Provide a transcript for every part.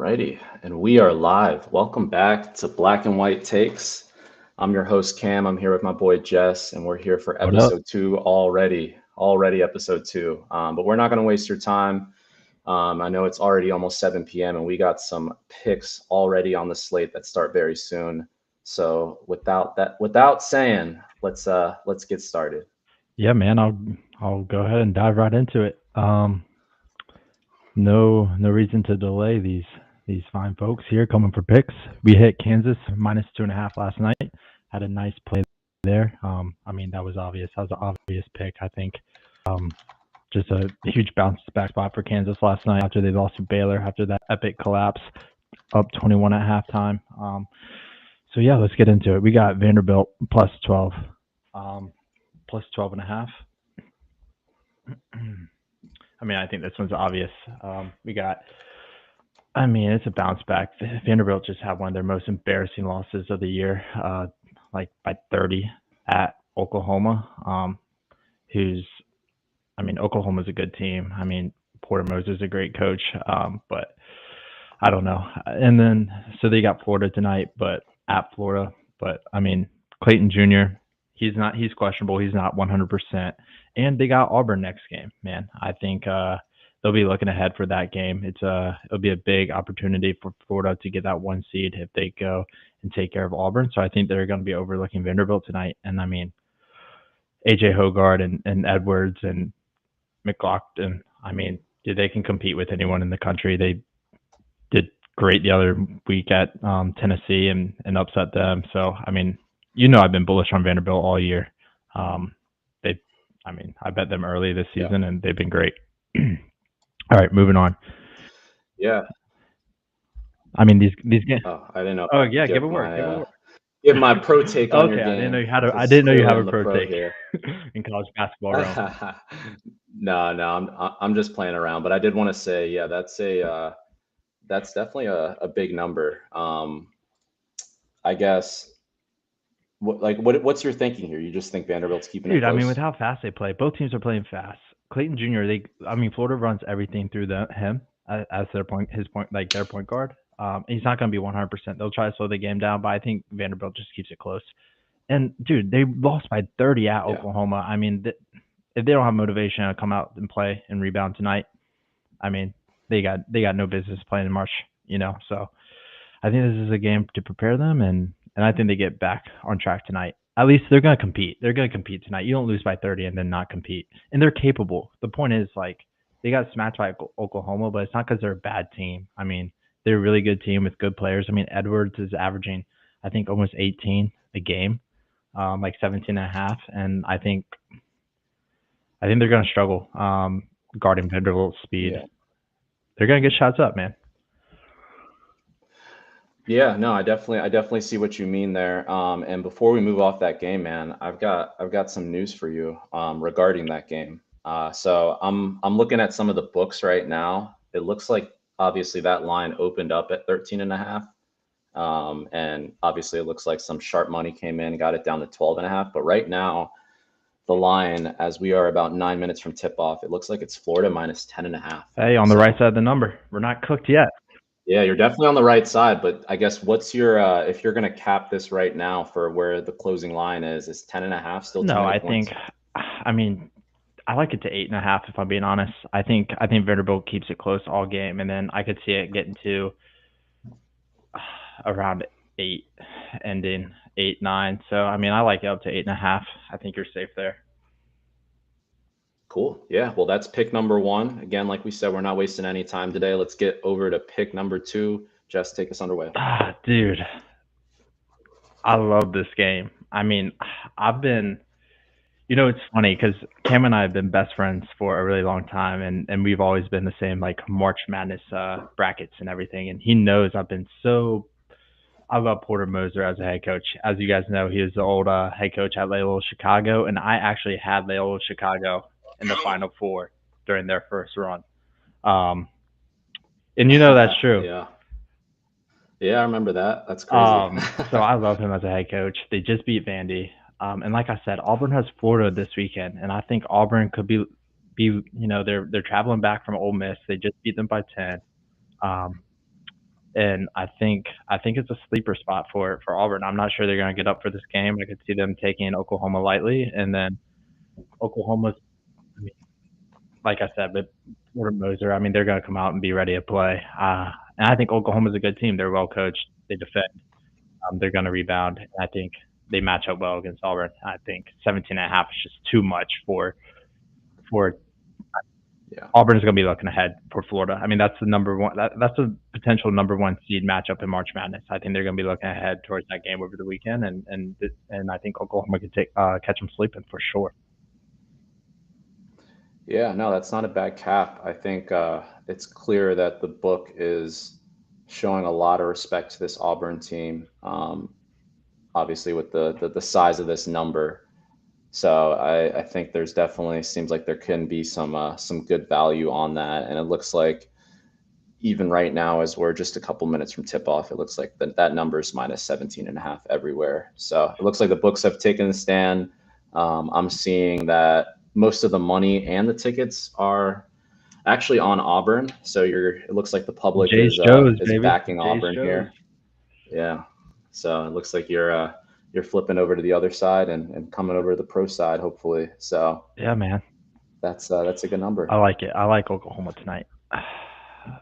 Alrighty, and we are live. Welcome back to Black and White Takes. I'm your host Cam. I'm here with my boy Jess, and we're here for What up? episode two already. Already episode two. But we're not going to waste your time. I know it's already almost 7 p.m. and we got some picks already on the slate that start very soon. So without saying, let's get started. Yeah, man, I'll go ahead and dive right into it. No reason to delay these fine folks here coming for picks. We hit Kansas -2.5 last night. Had a nice play there. I mean that was obvious. That was an obvious pick, I think. Um, just a huge bounce back spot for Kansas last night after they lost to Baylor after that epic collapse, up 21 at halftime. So yeah, let's get into it. We got Vanderbilt +12, plus 12.5. I mean, I think this one's obvious. We got, I mean, it's a bounce back. Vanderbilt just had one of their most embarrassing losses of the year, like by 30 at Oklahoma, who's, I mean, Oklahoma's a good team. I mean, Porter Moser's a great coach, but I don't know. And then, so they got Florida tonight, but at Florida. But I mean, Clayton Jr., he's questionable. He's not 100%. And they got Auburn next game, man. I think they'll be looking ahead for that game. It'll be a big opportunity for Florida to get that one seed if they go and take care of Auburn. So I think they're going to be overlooking Vanderbilt tonight. And I mean, AJ Hogard and Edwards and McLaughlin, I mean, they can compete with anyone in the country. They did great the other week at Tennessee and upset them. So, I mean, I've been bullish on Vanderbilt all year. They, I mean, I bet them early this Yeah. season, and they've been great. All right, moving on. Yeah. I mean, these games. Oh, I didn't know if Oh I could yeah, give give it work. Give it my work. give my pro take on your Okay, I didn't know game you had a. I because didn't know you clearly have a I'm the pro pro take here. in college basketball realm. No, I'm just playing around, but I did want to say, yeah, that's definitely a big number. I guess what's your thinking here? You just think Vanderbilt's keeping it Dude, I mean, with close? how fast they play, both teams are playing fast. Clayton Jr. I mean, Florida runs everything through him as their point guard. He's not going to be 100%. They'll try to slow the game down, but I think Vanderbilt just keeps it close. And dude, they lost by 30 at Yeah, Oklahoma. I mean, if they don't have motivation to come out and play and rebound tonight, I mean, they got no business playing in March. So I think this is a game to prepare them, and I think they get back on track tonight. At least they're gonna compete. They're gonna compete tonight. You don't lose by 30 and then not compete. And they're capable. The point is, like, they got smacked by Oklahoma, but it's not because they're a bad team. I mean, they're a really good team with good players. I mean, Edwards is averaging, I think, almost 18 a game, like 17 and a half, and I think they're gonna struggle guarding Vanderbilt's speed. yeah, They're gonna get shots up, man. yeah. No, I definitely see what you mean there. And before we move off that game, man, I've got some news for you regarding that game. So I'm looking at some of the books right now. It looks like obviously that line opened up at 13 and a half. And obviously, it looks like some sharp money came in, got it down to 12 and a half. But right now, the line, as we are about 9 minutes from tip off, it looks like it's Florida minus 10 and a half. Hey, on the right So, side of the number. We're not cooked yet. yeah, you're definitely on the right side. But I guess what's your, if you're going to cap this right now for where the closing line is 10 and a half still too No, many I think. points? I mean, I like it to 8.5. If I'm being honest, I think Vanderbilt keeps it close all game, and then I could see it getting to around 8, ending 8-9. So I mean, I like it up to 8.5. I think you're safe there. Cool. Yeah. Well, that's pick number one. Again, like we said, we're not wasting any time today. Let's get over to pick number two. Just take us underway. Dude, I love this game. I mean, I've been. It's funny because Cam and I have been best friends for a really long time, and we've always been the same, like, March Madness brackets and everything. And he knows I've been so. I love Porter Moser as a head coach. As you guys know, he was the old head coach at Loyola Chicago, and I actually had Loyola Chicago in the Final Four during their first run. Um, and that's true. Yeah. Yeah, I remember that. That's crazy. So I love him as a head coach. They just beat Vandy. And like I said, Auburn has Florida this weekend, and I think Auburn could be they're traveling back from Ole Miss. They just beat them by 10. Um, and I think it's a sleeper spot for Auburn. I'm not sure they're going to get up for this game. I could see them taking Oklahoma lightly, and then Oklahoma's, I mean, like I said, but Porter Moser, I mean, they're going to come out and be ready to play. And I think Oklahoma's a good team. They're well coached. They defend. They're going to rebound. And I think they match up well against Auburn. I think 17.5 is just too much for Yeah. Auburn is going to be looking ahead for Florida. I mean, that's the number one. That's a potential number one seed matchup in March Madness. I think they're going to be looking ahead towards that game over the weekend, and I think Oklahoma could catch them sleeping for sure. Yeah, no, that's not a bad cap. I think it's clear that the book is showing a lot of respect to this Auburn team. Obviously, with the size of this number, so I think there's definitely seems like there can be some good value on that, and it looks like even right now, as we're just a couple minutes from tip off, it looks like that number is minus 17.5 everywhere. So it looks like the books have taken a stand. I'm seeing that most of the money and the tickets are actually on Auburn. So it looks like the public Jay's is shows, is baby. backing Jay's Auburn shows. here. Yeah. So it looks like you're flipping over to the other side and coming over to the pro side, hopefully. So Yeah, man. that's a good number. I like it. I like Oklahoma tonight.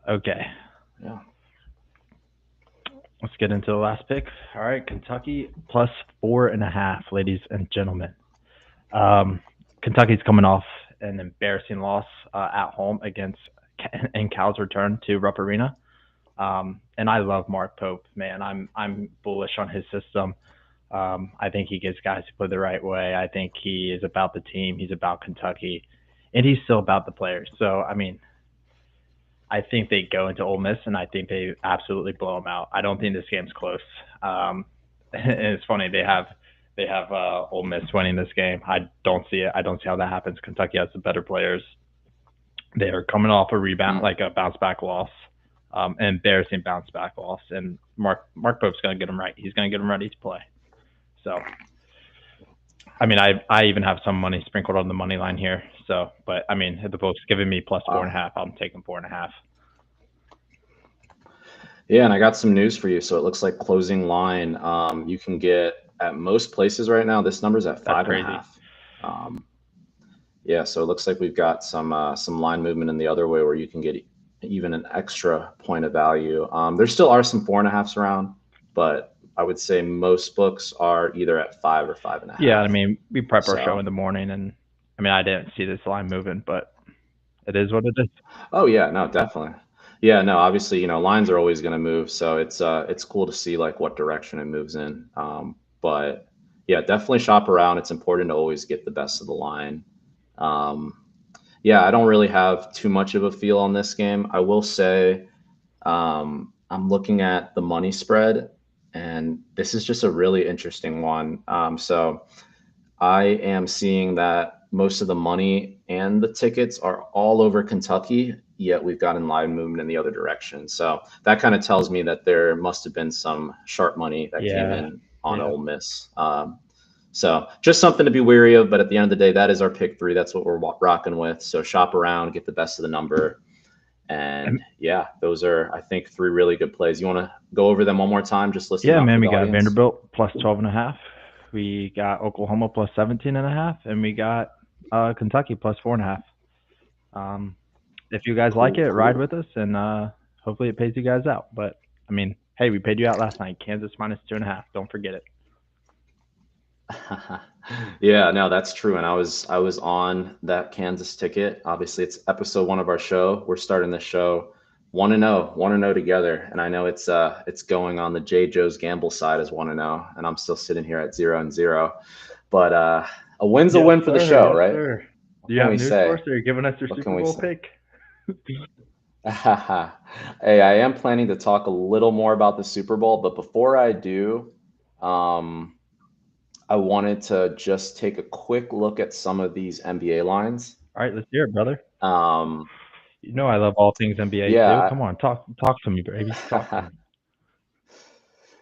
Okay. Yeah. Let's get into the last pick. All right, Kentucky plus 4.5, ladies and gentlemen. Kentucky's coming off an embarrassing loss at home in Cal's return to Rupp Arena. And I love Mark Pope, man. I'm bullish on his system. I think he gets guys to play the right way. I think he is about the team. He's about Kentucky, and he's still about the players. So I mean, I think they go into Ole Miss, and I think they absolutely blow them out. I don't think this game's close. And it's funny they have Ole Miss winning this game. I don't see it. I don't see how that happens. Kentucky has the better players. They are coming off a rebound, like a bounce back loss, an embarrassing bounce back loss. And Mark Pope's going to get them right. He's going to get them ready to play. So, I mean, I even have some money sprinkled on the money line here. So, but I mean, if the book's giving me plus 4.5, I'm taking 4.5. Yeah, and I got some news for you. So it looks like closing line, you can get at most places right now. This number's at 5.5. Yeah, so it looks like we've got some line movement in the other way where you can get even an extra point of value. There still are some 4.5s around, but I would say most books are either at 5 or 5.5. Yeah, I mean, we prep our show in the morning, and I mean, I didn't see this line moving, but it is what it is. Oh yeah, no, definitely. Yeah, no, obviously, lines are always going to move, so it's cool to see like what direction it moves in. But yeah, definitely shop around. It's important to always get the best of the line. Yeah, I don't really have too much of a feel on this game. I will say, I'm looking at the money spread, and this is just a really interesting one. So I am seeing that most of the money and the tickets are all over Kentucky, yet we've gotten line movement in the other direction. So that kind of tells me that there must have been some sharp money that came in on Ole Miss. So just something to be wary of. But at the end of the day, that is our pick 3. That's what we're rocking with. So shop around, get the best of the number. And yeah, those are, I think, 3 really good plays. You want to go over them one more time? Just listen. Yeah, man, we got Vanderbilt plus 12.5. We got Oklahoma plus 17.5, and we got Kentucky plus 4.5. If you guys like it, ride with us, and hopefully it pays you guys out. But I mean, hey, we paid you out last night. Kansas minus 2.5. Don't forget it. Yeah, no, that's true. And I was on that Kansas ticket. Obviously, it's episode 1 of our show. We're starting the show 1-0 together. And I know it's going on the J. Joe's Gamble side as 1-0, and I'm still sitting here at 0-0. But a win's a win for the show, right? Sir. Do you have news for us? Are you giving us your Super Bowl pick? Hey, I am planning to talk a little more about the Super Bowl, but before I do, I wanted to just take a quick look at some of these NBA lines. All right, let's hear it, brother. You know I love all things NBA too. Come on, talk to me, baby. Talk to me.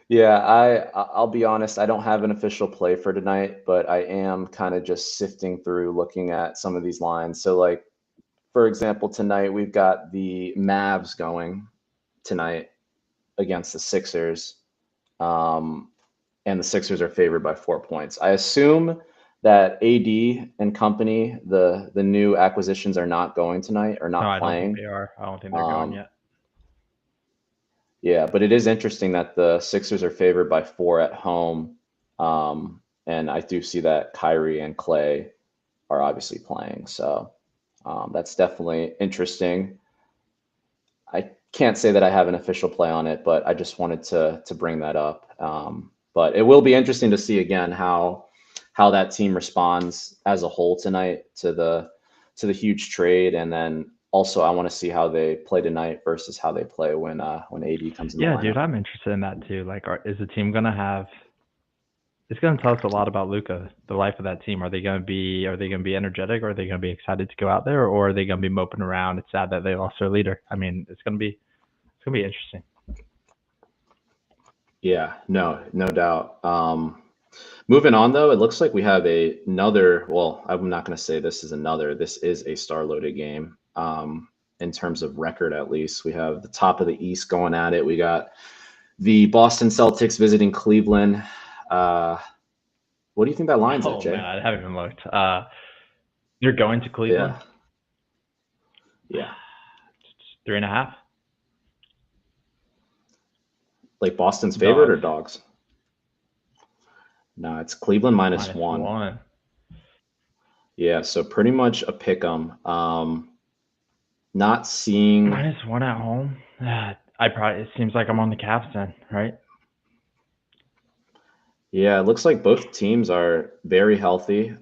Yeah, I'll be honest, I don't have an official play for tonight, but I am kind of just sifting through looking at some of these lines. So like, for example, tonight we've got the Mavs going tonight. against the Sixers. Um, and the Sixers are favored by 4 points. I assume that AD and company, the new acquisitions, are not going tonight or No, not I don't think they playing. are. I don't think they're going Um, yet. yeah, but it is interesting that the Sixers are favored by 4 at home. And I do see that Kyrie and Clay are obviously playing. So that's definitely interesting. I can't say that I have an official play on it, but I just wanted to bring that up. But it will be interesting to see again how that team responds as a whole tonight to the huge trade, and then also I want to see how they play tonight versus how they play when AD comes in the Yeah, dude, lineup. I'm interested in that too. Like, is the team gonna have? It's gonna tell us a lot about Luca, the life of that team. Are they gonna be energetic? Or are they gonna be excited to go out there? Or are they gonna be moping around? It's sad that they lost their leader. I mean, it's gonna be interesting. Yeah, no doubt. Moving on though, it looks like we have another. Well, I'm not going to say this is another. This is a star-loaded game. In terms of record, at least, we have the top of the East going at it. We got the Boston Celtics visiting Cleveland. Uh, what do you think that line's at, Oh man, Jay? I haven't even looked. You're going to Cleveland? Yeah, yeah. 3.5 Like Boston's favorite or dogs, dogs? No, it's Cleveland -1. -1. Yeah, so pretty much a pick 'em. Not seeing. -1 at home. It seems like I'm on the Cavs then, right? Yeah, it looks like both teams are very healthy.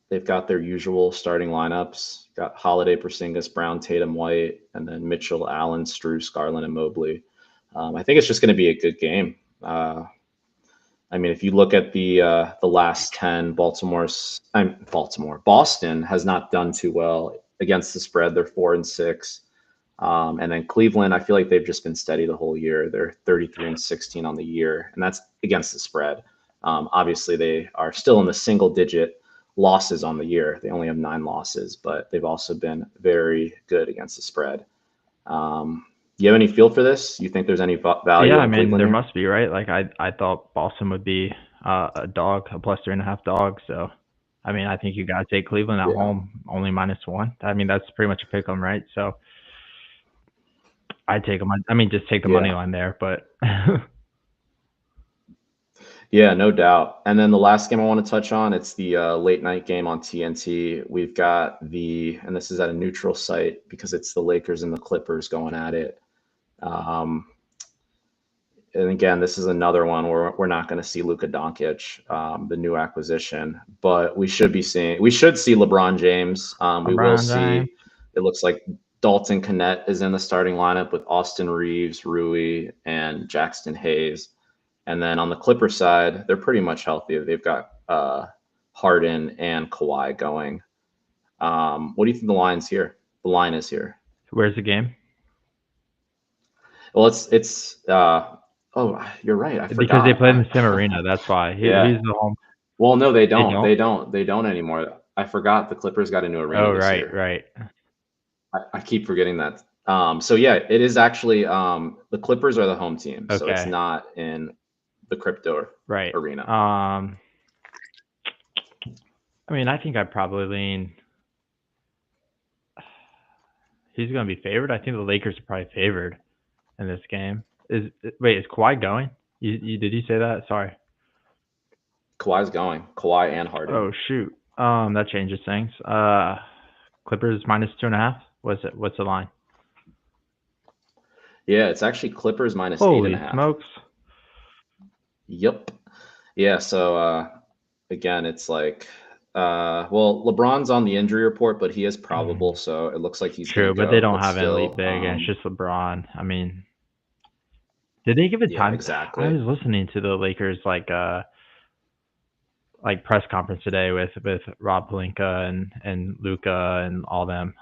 They've got their usual starting lineups. Got Holiday, Porzingis, Brown, Tatum, White, and then Mitchell, Allen, Strus, Garland, and Mobley. I think it's just going to be a good game. I mean, if you look at the last 10, Boston has not done too well against the spread. They're 4-6. And then Cleveland, I feel like they've just been steady the whole year. They're 33-16 on the year, and that's against the spread. Obviously, they are still in the single digit losses on the year. They only have 9 losses, but they've also been very good against the spread. You have any feel for this? You think there's any value Yeah, I on mean Cleveland there here? must be, right? Like I thought Boston would be a dog, a +3.5 dog. So, I mean, I think you gotta take Cleveland at Yeah, home, only -1. I mean, that's pretty much a pick 'em, right? So, I take them. I mean, just take the money yeah. line there, but Yeah, no doubt. And then the last game I want to touch on, it's the late night game on TNT. We've got and this is at a neutral site because it's the Lakers and the Clippers going at it. Um, and again, this is another one where we're not going to see Luka Doncic, the new acquisition, but we should see LeBron James. We will LeBron James. see. It looks like Dalton Connect is in the starting lineup with Austin Reeves, Rui, and Jackson Hayes. And then on the Clippers side, they're pretty much healthy. They've got Harden and Kawhi going. What do you think the line's here? The line is here. Where's the game? Well, it's. Oh, you're right. I Because they forgot. play in the same arena. That's why. Yeah. He's the home. Well, no, they They don't. don't. They don't anymore. I forgot the Clippers got a new arena Oh, this right, year. right, I keep forgetting that. So yeah, it is actually the Clippers are the home team, so it's okay, not in the crypto right. arena. I mean, I think I'd probably lean. He's going to be favored. I think the Lakers are probably favored in this game. Is Kawhi going? Did you say that? Sorry. Kawhi's going. Kawhi and Harden. Oh shoot. That changes things. Clippers -2.5. What's the line? Yeah, it's actually Clippers minus eight and a Holy half. smokes. Yep. Yeah. So again, it's like well, LeBron's on the injury report, but he is probable, so it looks like he's gonna True, but they go. don't But have an elite still, big, and it's just LeBron. I mean, did they give a yeah, time? I exactly. was listening to the Lakers like press conference today with Rob Pelinka and Luca and all them.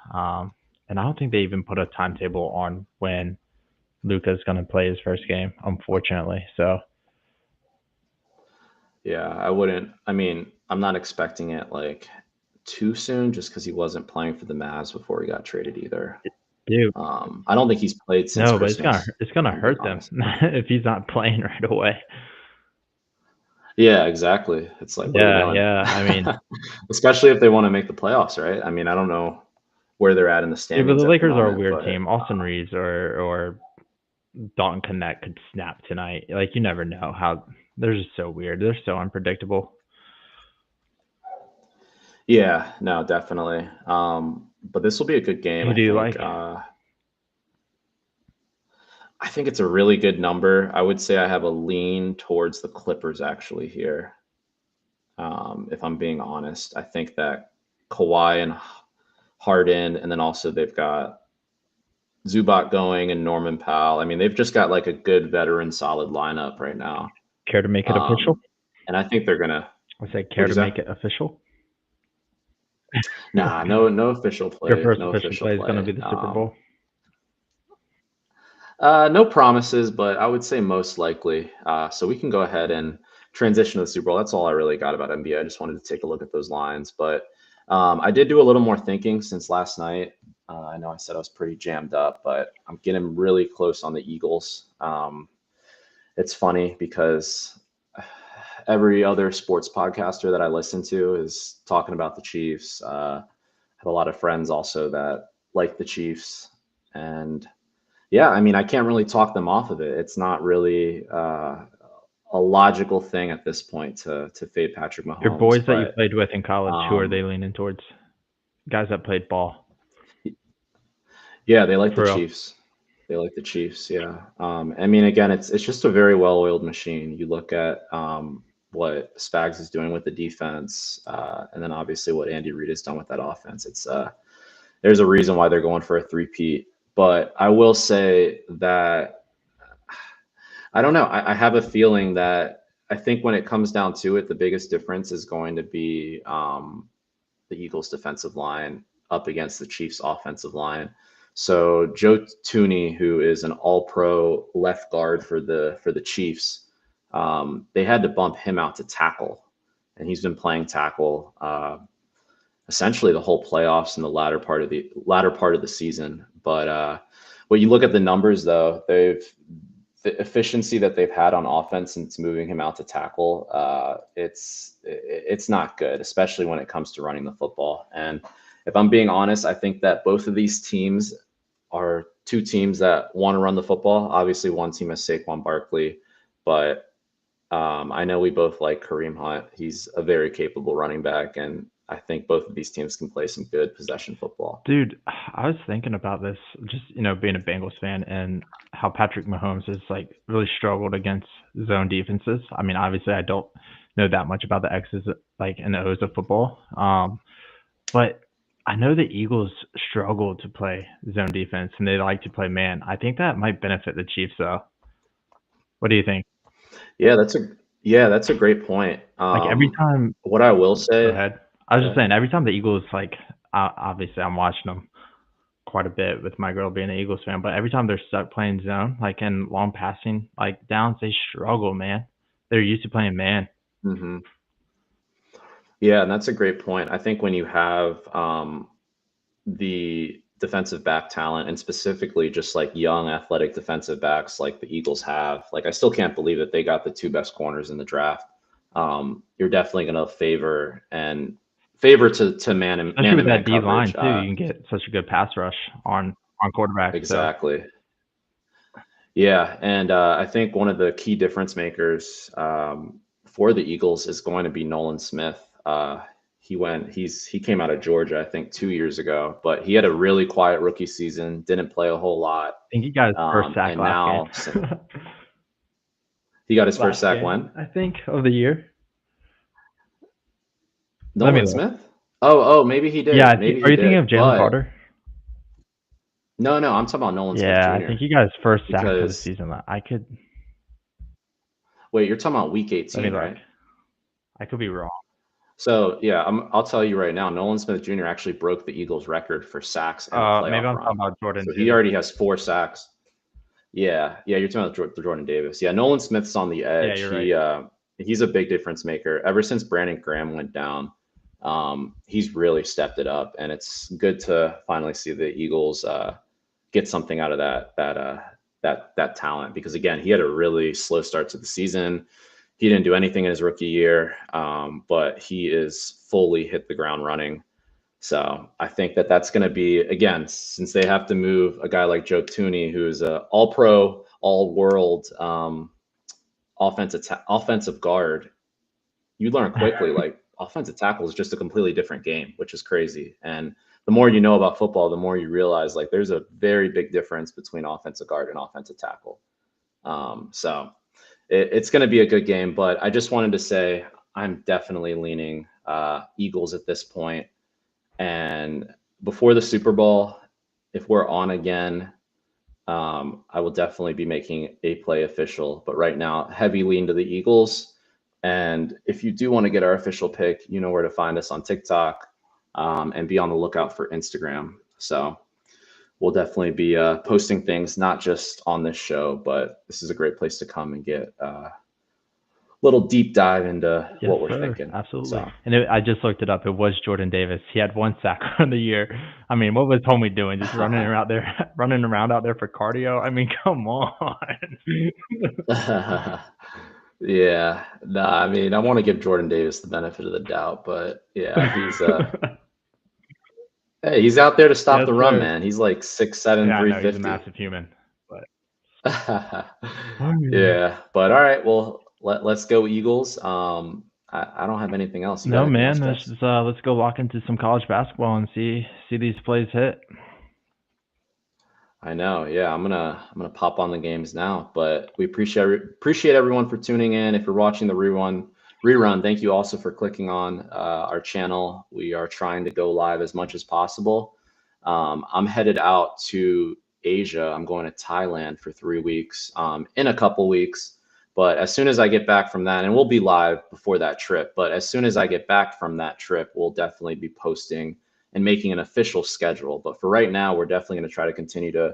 And I don't think they even put a timetable on when Luca's going to play his first game, unfortunately. So Yeah, I wouldn't. I mean, I'm not expecting it like too soon, just because he wasn't playing for the Mavs before he got traded either. do. I don't think he's played since No, but Christmas, it's if gonna I'm being hurt them honest. if he's not playing right away. Yeah, exactly. It's like, what are we Yeah, doing? yeah. I mean, Especially if they want to make the playoffs, right? I mean, I don't know where they're at in the yeah, but the standings at the Lakers are a moment, weird but team. Austin Reeves or Dalton Connect could snap tonight. Like you never know how they're just so weird. They're so unpredictable. yeah, no, definitely. But this will be a good game, Who I do you think. like? I think it's a really good number. I would say I have a lean towards the Clippers actually here. If I'm being honest, I think that Kawhi and Harden, and then also they've got Zubac going and Norman Powell. I mean, they've just got like a good veteran, solid lineup right now. Care to make it official? And I think they're gonna. I say care What'd to you say? make it official. Nah, no official Your play. first No official official play is going to play. be the Super Bowl. No promises, but I would say most likely. So we can go ahead and transition to the Super Bowl. That's all I really got about NBA. I just wanted to take a look at those lines. But I did do a little more thinking since last night. I know I said I was pretty jammed up, but I'm getting really close on the Eagles. It's funny because every other sports podcaster that I listen to is talking about the Chiefs. I have a lot of friends also that like the Chiefs. And yeah, I mean, I can't really talk them off of it. It's not really a logical thing at this point to fade Patrick Your Mahomes. boys that you But played with in college, who are they um, leaning towards? Guys that played ball. yeah, they like the For real. Chiefs. They like the Chiefs. Yeah. I mean, again, it's just a very well-oiled machine. You look at what Spags is doing with the defense, and then obviously what Andy Reid has done with that offense. It's there's a reason why they're going for a three-peat. But I will say that I don't know. I have a feeling that I think when it comes down to it, the biggest difference is going to be the Eagles' defensive line up against the Chiefs' offensive line. So Joe Tooney, who is an All-Pro left guard for the Chiefs, they had to bump him out to tackle, and he's been playing tackle essentially the whole playoffs and the latter part of the season. But when you look at the numbers, though, the efficiency that they've had on offense since moving him out to tackle, it's not good, especially when it comes to running the football. And if I'm being honest, I think that both of these teams are two teams that want to run the football. Obviously, one team has Saquon Barkley, but I know we both like Kareem Hunt. He's a very capable running back, and I think both of these teams can play some good possession football. Dude, I was thinking about this, just being a Bengals fan and how Patrick Mahomes has like really struggled against zone defenses. I mean, obviously, I don't know that much about the X's like and O's of football, but I know the Eagles struggle to play zone defense and they like to play man. I think that might benefit the Chiefs, though. What do you think? Yeah, that's a great point. Like every time, What I will go say, ahead. I was go just ahead. saying, every time the Eagles like, obviously, I'm watching them quite a bit with my girl being an Eagles fan, but every time they're stuck playing zone, like in long passing, like downs, they struggle, man. They're used to playing man. Hmm. Yeah, and that's a great point. I think when you have the defensive back talent and specifically just like young athletic defensive backs like the Eagles have, like I still can't believe that they got the two best corners in the draft. You're definitely going to favor to Especially man to with man that D line coverage. too, you can get such a good pass rush on quarterbacks. So Exactly. Yeah, and I think one of the key difference makers for the Eagles is going to be Nolan Smith. He came out of Georgia, I think, 2 years ago, but he had a really quiet rookie season, didn't play a whole lot, I think he got his first sack and last game. now he got his first Last sack game, when I think, of the year. Let me Nolan look. Smith. Oh, maybe he Yeah, did, maybe are he you thinking of did, Jalen but Carter? no, I'm talking about Nolan Smith Yeah, I Jr. think he got his first sack of the Because season. wait, you're talking about Week Let me 18, look. right? I could be wrong. So yeah, I'll tell you right now, Nolan Smith Jr. actually broke the Eagles' record for sacks in a Maybe playoff I'm run. talking about Jordan So he Davis. already has 4 sacks. Yeah, you're talking about Jordan Davis. Yeah, Nolan Smith's on the Yeah, edge. you're right. He's a big difference maker. Ever since Brandon Graham went down, he's really stepped it up, and it's good to finally see the Eagles get something out of that talent, because again, he had a really slow start to the season. He didn't do anything in his rookie year, but he is fully hit the ground running. So I think that that's going to be, again, since they have to move a guy like Joe Thuney, who's a all-pro, all-world offensive guard, you learn quickly, like offensive tackle is just a completely different game, which is crazy. And the more you know about football, the more you realize like there's a very big difference between offensive guard and offensive tackle. So it's going to be a good game, but I just wanted to say I'm definitely leaning Eagles at this point. And before the Super Bowl, if we're on again, I will definitely be making a play official. But right now, heavy lean to the Eagles. And if you do want to get our official pick, you know where to find us on TikTok, and be on the lookout for Instagram. So we'll definitely be posting things, not just on this show, but this is a great place to come and get a little deep dive into what we're thinking. Absolutely. So. And I just looked it up. It was Jordan Davis. He had 1 sack on the year. I mean, what was homie doing? Just running around out there for cardio? I mean, come on. Yeah, no, I mean, I want to give Jordan Davis the benefit of the doubt, but yeah, hey, he's out there to stop the run, man. He's like 6'7", Yeah, I know, 350. he's a massive human. But yeah, but all right, well, let's go Eagles. I don't have anything else. You got no, anything man. else, guys? Let's go lock into some college basketball and see these plays hit. I know. Yeah, I'm gonna pop on the games now, but we appreciate everyone for tuning in. If you're watching the rerun, thank you also for clicking on our channel. We are trying to go live as much as possible. I'm headed out to Asia. I'm going to Thailand for 3 weeks in a couple weeks. But as soon as I get back from that, and we'll be live before that trip, but as soon as I get back from that trip, we'll definitely be posting and making an official schedule. But for right now, we're definitely going to try to continue to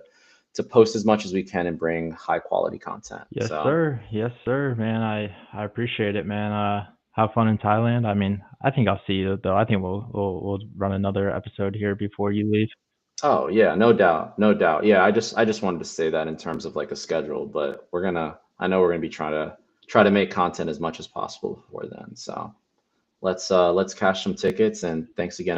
post as much as we can and bring high quality content. Yes, sir. Yes, sir, man. I appreciate it, man. Have fun in Thailand. I mean, I think I'll see you though. I think we'll run another episode here before you leave. Oh yeah, no doubt, no doubt. Yeah, I just wanted to say that in terms of like a schedule, but I know we're gonna be trying to make content as much as possible before then. So let's cash some tickets, and thanks again.